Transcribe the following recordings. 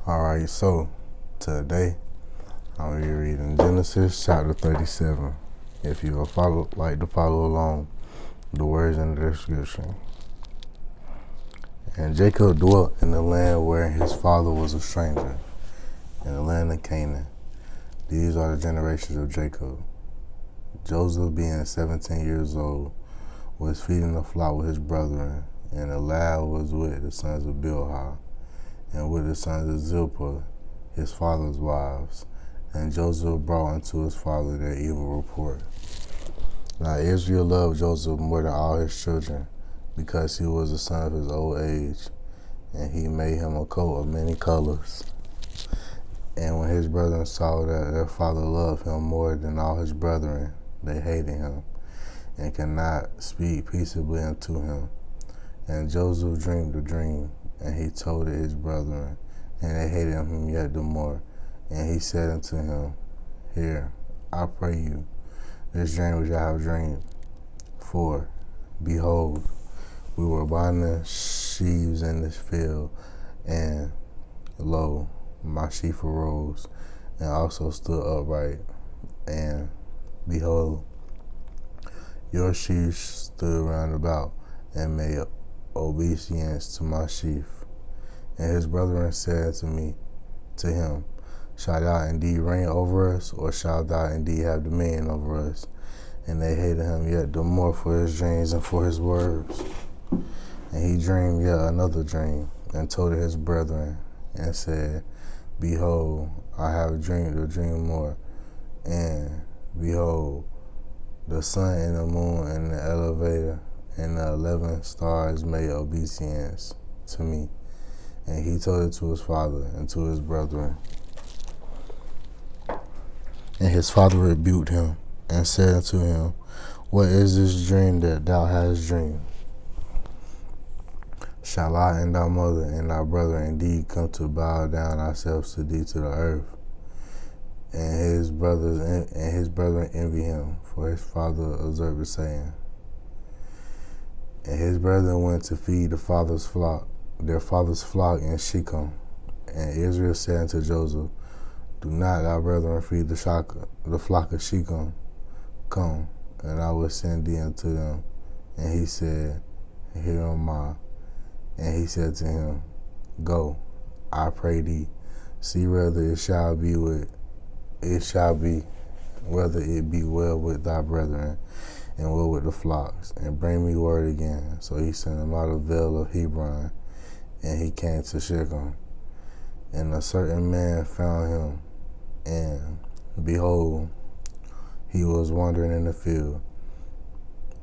Alright, so today I'm going to be reading Genesis chapter 37. If you would like to follow along the words in the description. And Jacob dwelt in the land where his father was a stranger, in the land of Canaan. These are the generations of Jacob. Joseph, being 17 years old, was feeding the flock with his brethren, and the lad was with the sons of Bilhah, and with the sons of Zilpah, his father's wives. And Joseph brought unto his father their evil report. Now Israel loved Joseph more than all his children, because he was the son of his old age, and he made him a coat of many colors. And when his brethren saw that their father loved him more than all his brethren, they hated him, and could not speak peaceably unto him. And Joseph dreamed a dream, and he told it his brethren, and they hated him yet the more. And he said unto him, Hear, I pray you, this dream which I have dreamed. For, behold, we were binding sheaves in this field, and lo, my sheaf arose, and also stood upright. And behold, your sheaf stood round about, and made obeisance to my sheaf. And his brethren said to him, Shalt thou indeed reign over us, or shalt thou indeed have dominion over us? And they hated him yet the more for his dreams and for his words. And he dreamed yet another dream, and told it his brethren, and said, Behold, I have dreamed a dream more. And behold, the sun and the moon and the elevator and the 11 stars made obeisance to me. And he told it to his father and to his brethren. And his father rebuked him, and said unto him, What is this dream that thou hast dreamed? Shall I and thy mother and thy brother indeed come to bow down ourselves to thee to the earth? And his brethren envy him, for his father observed the saying. And his brethren went to feed their father's flock in Shechem. And Israel said unto Joseph, Do not thy brethren feed the flock of Shechem? Come, and I will send thee unto them. And he said, Here am I. And he said to him, Go, I pray thee, see whether it be well with thy brethren, and well with the flocks, and bring me word again. So he sent him out of Vale of Hebron, and he came to Shechem. And a certain man found him, and behold, he was wandering in the field.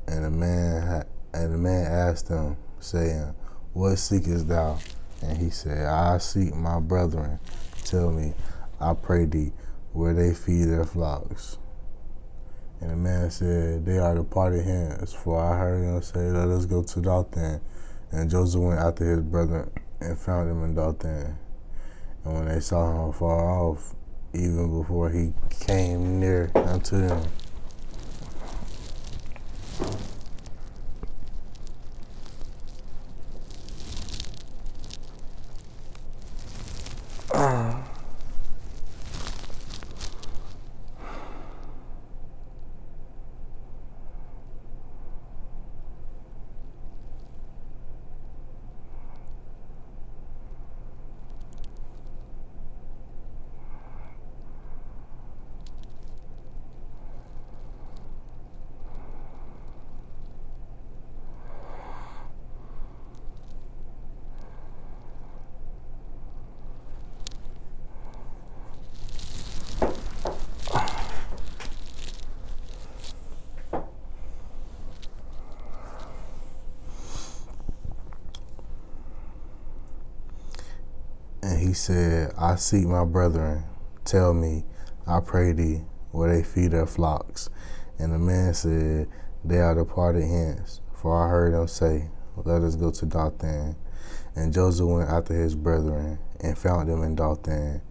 And the man asked him, saying, What seekest thou? And he said, I seek my brethren. Tell me, I pray thee, where they feed their flocks. And the man said, They are departed hence, for I heard them say, Let us go to Dothan. And Joseph went after his brethren, and found them in Dothan. And when they saw him far off, even before he came near unto them, And he said, I seek my brethren. Tell me, I pray thee, where they feed their flocks. And the man said, They are departed hence, for I heard them say, Let us go to Dothan. And Joseph went after his brethren, and found them in Dothan.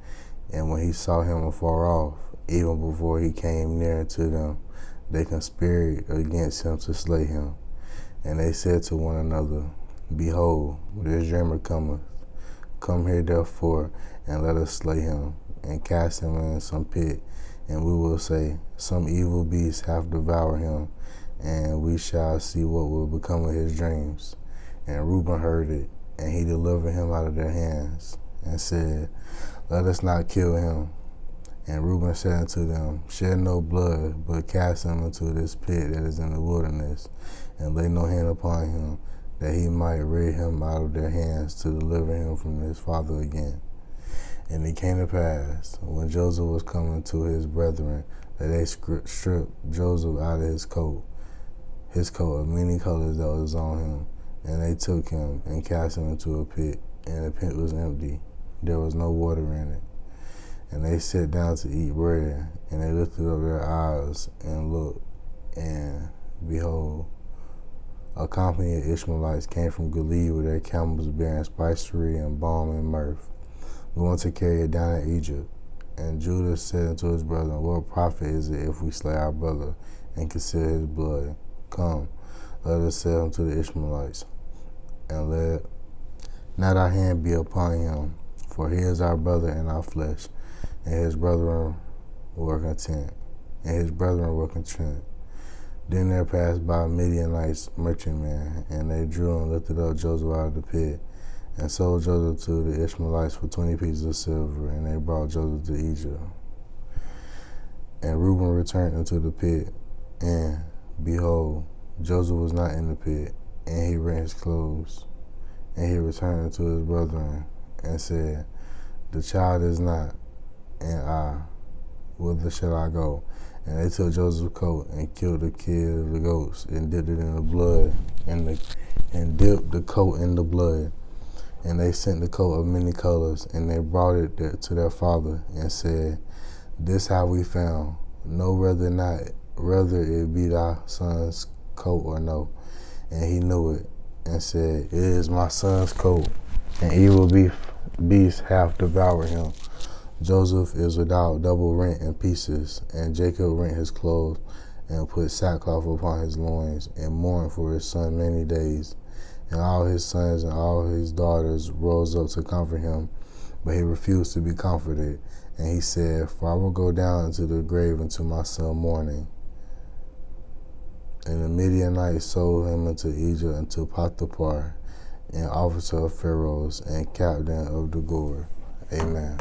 And when he saw him afar off, even before he came near to them, they conspired against him to slay him. And they said to one another, Behold, this dreamer cometh. Come here therefore, and let us slay him, and cast him in some pit, and we will say, some evil beast hath devoured him, and we shall see what will become of his dreams. And Reuben heard it, and he delivered him out of their hands, and said, let us not kill him. And Reuben said unto them, shed no blood, but cast him into this pit that is in the wilderness, and lay no hand upon him, that he might rid him out of their hands to deliver him from his father again. And it came to pass, when Joseph was coming to his brethren, that they stripped Joseph out of his coat of many colors that was on him, and they took him and cast him into a pit, and the pit was empty. There was no water in it. And they sat down to eat bread, and they lifted up their eyes and looked, and behold, a company of Ishmaelites came from Gilead with their camels bearing spicery and balm and myrrh, going to carry it down to Egypt. And Judah said unto his brethren, what profit is it if we slay our brother and conceal his blood? Come, let us sell him to the Ishmaelites, and let not our hand be upon him, for he is our brother and our flesh. And his brethren were content. Then there passed by Midianites merchantmen, and they drew and lifted up Joseph out of the pit, and sold Joseph to the Ishmaelites for 20 pieces of silver, and they brought Joseph to Egypt. And Reuben returned into the pit, and behold, Joseph was not in the pit, and he rent his clothes. And he returned unto his brethren, and said, the child is not, and I, whither shall I go? And they took Joseph's coat and killed the kid of the goats and dipped it in the blood, and dipped the coat in the blood. And they sent the coat of many colors, and they brought it to their father, and said, this have we found. Know whether it be thy son's coat or no. And he knew it, and said, it is my son's coat, and evil beasts hath devoured him. Joseph is without double rent in pieces, and Jacob rent his clothes, and put sackcloth upon his loins, and mourned for his son many days. And all his sons and all his daughters rose up to comfort him, but he refused to be comforted. And he said, for I will go down into the grave unto my son mourning. And the Midianites sold him into Egypt unto Potiphar, an officer of Pharaoh's, and captain of the guard. Amen.